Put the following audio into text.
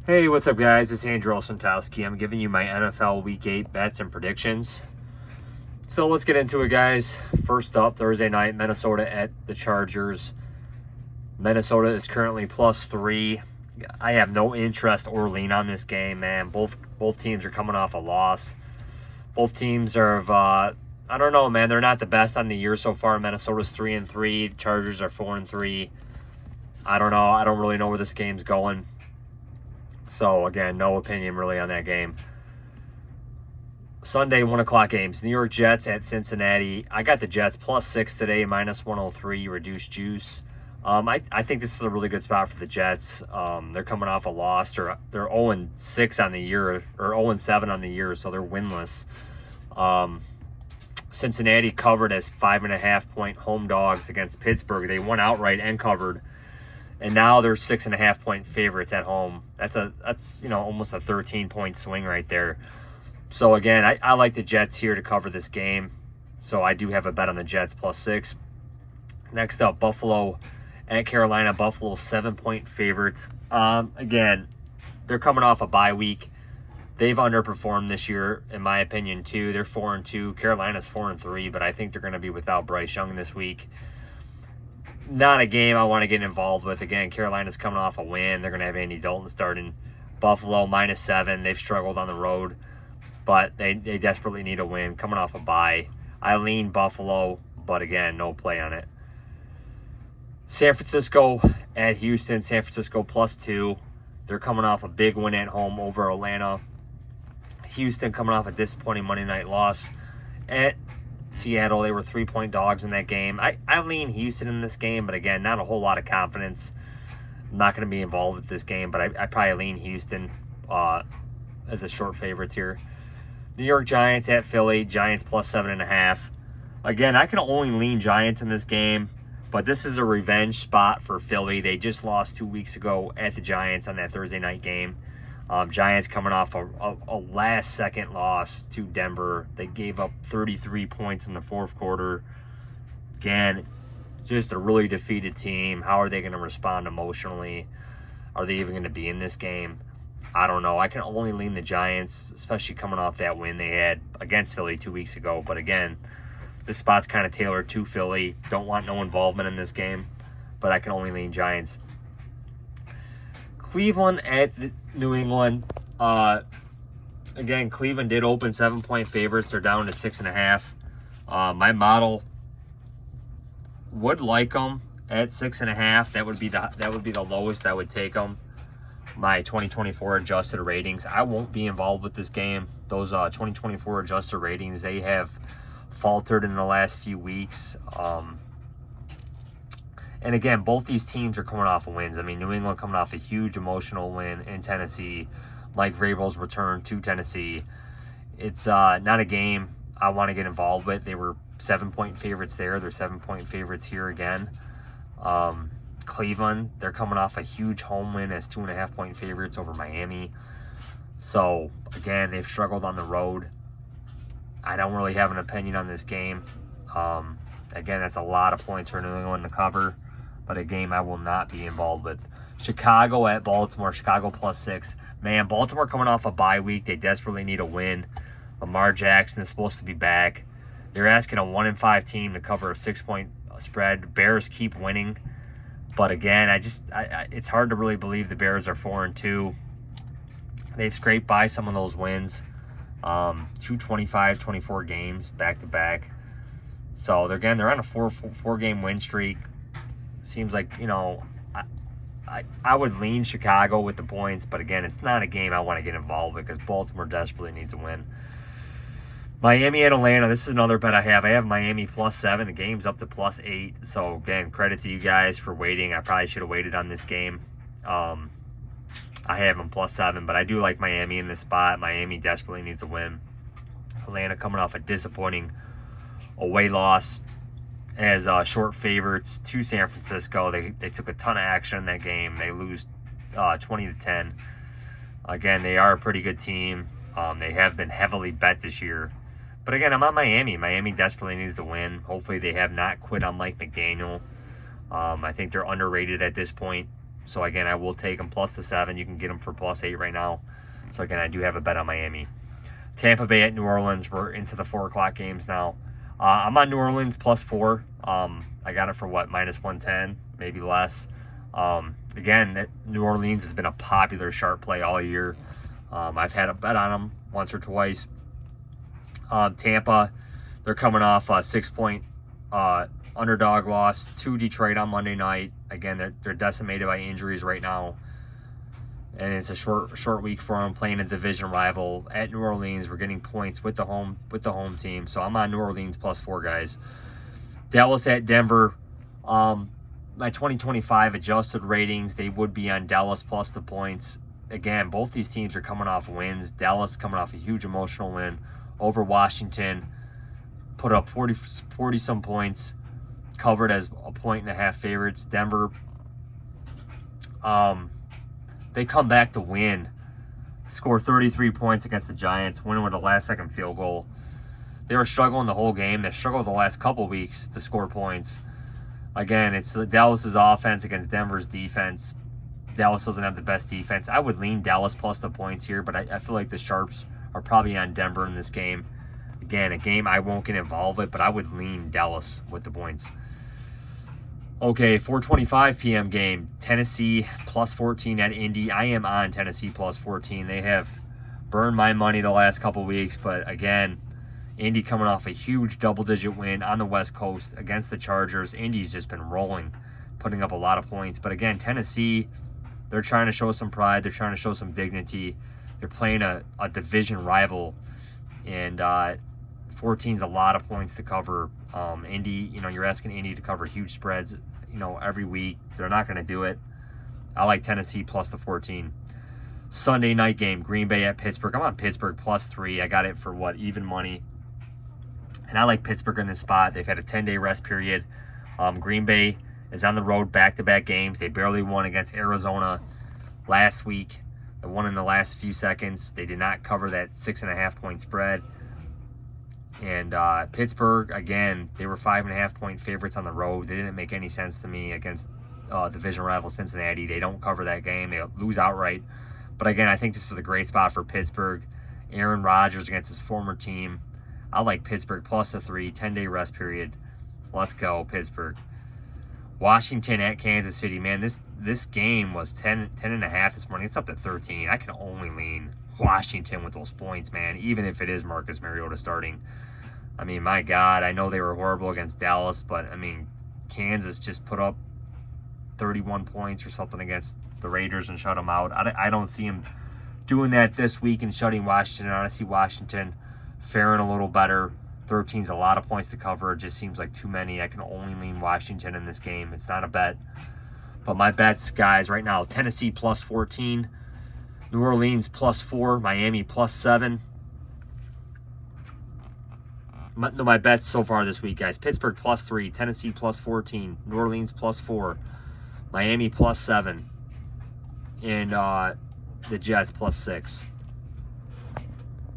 Hey, what's up, guys? It's Andrew Olsentowski. I'm giving you my NFL Week 8 bets and predictions. So let's get into it, guys. First up, Thursday night, Minnesota at the Chargers. Minnesota is currently +3. I have no interest or lean on this game, man. Both teams are coming off a loss. Both teams are, I don't know, man. They're not the best on the year so far. Minnesota's 3-3. The Chargers are 4-3. I don't know. I don't really know where this game's going. So, again, no opinion really on that game. Sunday, 1 o'clock games. New York Jets at Cincinnati. I got the Jets +6 today, -103, reduced juice. I think this is a really good spot for the Jets. They're coming off a loss. They're 0-6 on the year, or 0-7 on the year, so they're winless. Cincinnati covered as 5.5-point home dogs against Pittsburgh. They won outright and covered. And now they're 6.5-point favorites at home. That's almost a 13-point swing right there. So again, I like the Jets here to cover this game. So I do have a bet on the Jets +6. Next up, Buffalo at Carolina. Buffalo 7-point favorites. Again, they're coming off a bye week. They've underperformed this year, in my opinion, too. They're 4-2. Carolina's 4-3, but I think they're going to be without Bryce Young this week. Not a game I want to get involved with. Again, Carolina's coming off a win. They're going to have Andy Dalton starting. Buffalo -7. They've struggled on the road, but they desperately need a win. Coming off a bye. I lean Buffalo, but again, no play on it. San Francisco at Houston. San Francisco +2. They're coming off a big win at home over Atlanta. Houston coming off a disappointing Monday night loss at Seattle. They were 3-point dogs in that game. I lean Houston in this game, but again, not a whole lot of confidence. I'm not going to be involved with this game, but I probably lean Houston as the short favorites here. New York Giants at Philly. Giants +7.5. Again, I can only lean Giants in this game, but this is a revenge spot for Philly. They just lost 2 weeks ago at the Giants on that Thursday night game. Giants coming off a last-second loss to Denver. They gave up 33 points in the fourth quarter. Again, just a really defeated team. How are they going to respond emotionally? Are they even going to be in this game? I don't know. I can only lean the Giants, especially coming off that win they had against Philly 2 weeks ago. But again, this spot's kind of tailored to Philly. Don't want no involvement in this game, but I can only lean Giants. Cleveland at New England. Again, Cleveland did open 7-point favorites. They're down to 6.5. My model would like them at 6.5. That would be the lowest I would take them. My 2024 adjusted ratings. I won't be involved with this game. Those 2024 adjusted ratings, they have faltered in the last few weeks. And again, both these teams are coming off of wins. I mean, New England coming off a huge emotional win in Tennessee. Mike Vrabel's return to Tennessee. It's not a game I want to get involved with. They were 7-point favorites there. They're 7-point favorites here again. Cleveland, they're coming off a huge home win as 2.5-point favorites over Miami. So, again, they've struggled on the road. I don't really have an opinion on this game. Again, that's a lot of points for New England to cover, but a game I will not be involved with. Chicago at Baltimore. Chicago +6. Man, Baltimore coming off a bye week. They desperately need a win. Lamar Jackson is supposed to be back. They're asking a 1-5 team to cover a 6-point spread. Bears keep winning. But again, it's hard to really believe the Bears are 4-2. They've scraped by some of those wins. 2 25-24 games back-to-back. So, they're on a four-game win streak. Seems like, I would lean Chicago with the points, but again, it's not a game I want to get involved with because Baltimore desperately needs a win. Miami at Atlanta. This is another bet I have. I have Miami +7. The game's up to +8. So, again, credit to you guys for waiting. I probably should have waited on this game. I have them +7, but I do like Miami in this spot. Miami desperately needs a win. Atlanta coming off a disappointing away loss as short favorites to San Francisco. They took a ton of action in that game. They lose 20-10. Again, they are a pretty good team. They have been heavily bet this year. But again, I'm on Miami. Miami desperately needs to win. Hopefully they have not quit on Mike McDaniel. I think they're underrated at this point. So again, I will take them plus the 7. You can get them for plus 8 right now. So again, I do have a bet on Miami. Tampa Bay at New Orleans. We're into the 4 o'clock games now. I'm on New Orleans plus 4. I got it for what, minus 110, maybe less. Again, New Orleans has been a popular sharp play all year. I've had a bet on them once or twice. Tampa, they're coming off a 6-point underdog loss to Detroit on Monday night. Again, they're decimated by injuries right now, and it's a short week for them, playing a division rival at New Orleans. We're getting points with the home team, so I'm on New Orleans plus 4, guys. Dallas at Denver. My 2025 adjusted ratings, they would be on Dallas plus the points. Again, both these teams are coming off wins. Dallas coming off a huge emotional win over Washington, put up 40 some points, covered as a 1.5 favorites. Denver, they come back to win, score 33 points against the Giants, winning with a last-second field goal. They were struggling the whole game. They struggled the last couple weeks to score points. Again, it's Dallas's offense against Denver's defense. Dallas doesn't have the best defense. I would lean Dallas plus the points here, but I feel like the Sharps are probably on Denver in this game. Again, a game I won't get involved with, but I would lean Dallas with the points. Okay, 4:25 p.m. game. Tennessee plus 14 at Indy. I am on Tennessee plus 14. They have burned my money the last couple weeks, but again, Indy coming off a huge double-digit win on the West Coast against the Chargers. Indy's just been rolling, putting up a lot of points. But again, Tennessee, they're trying to show some pride. They're trying to show some dignity. They're playing a division rival, and 14's a lot of points to cover. Indy, you're asking Indy to cover huge spreads, every week. They're not going to do it. I like Tennessee plus the 14. Sunday night game, Green Bay at Pittsburgh. I'm on Pittsburgh plus 3. I got it for what, even money. And I like Pittsburgh in this spot. They've had a 10-day rest period. Green Bay is on the road back-to-back games. They barely won against Arizona last week. They won in the last few seconds. They did not cover that 6.5-point spread. And Pittsburgh, again, they were 5.5-point favorites on the road. They didn't make any sense to me against division rival Cincinnati. They don't cover that game. They lose outright. But again, I think this is a great spot for Pittsburgh. Aaron Rodgers against his former team. I like Pittsburgh plus a 3, 10-day rest period. Let's go, Pittsburgh. Washington at Kansas City. Man, this game was 10.5 this morning. It's up to 13. I can only lean Washington with those points, man, even if it is Marcus Mariota starting. I mean, my God, I know they were horrible against Dallas, but, I mean, Kansas just put up 31 points or something against the Raiders and shut them out. I don't see them doing that this week and shutting Washington out. I see Washington faring a little better. 13's a lot of points to cover. It just seems like too many. I can only lean Washington in this game. It's not a bet. But my bets, guys, right now, Tennessee plus 14, New Orleans plus 4, Miami plus 7. My bets so far this week, guys, Pittsburgh plus 3, Tennessee plus 14, New Orleans plus 4, Miami plus 7, and the Jets plus 6.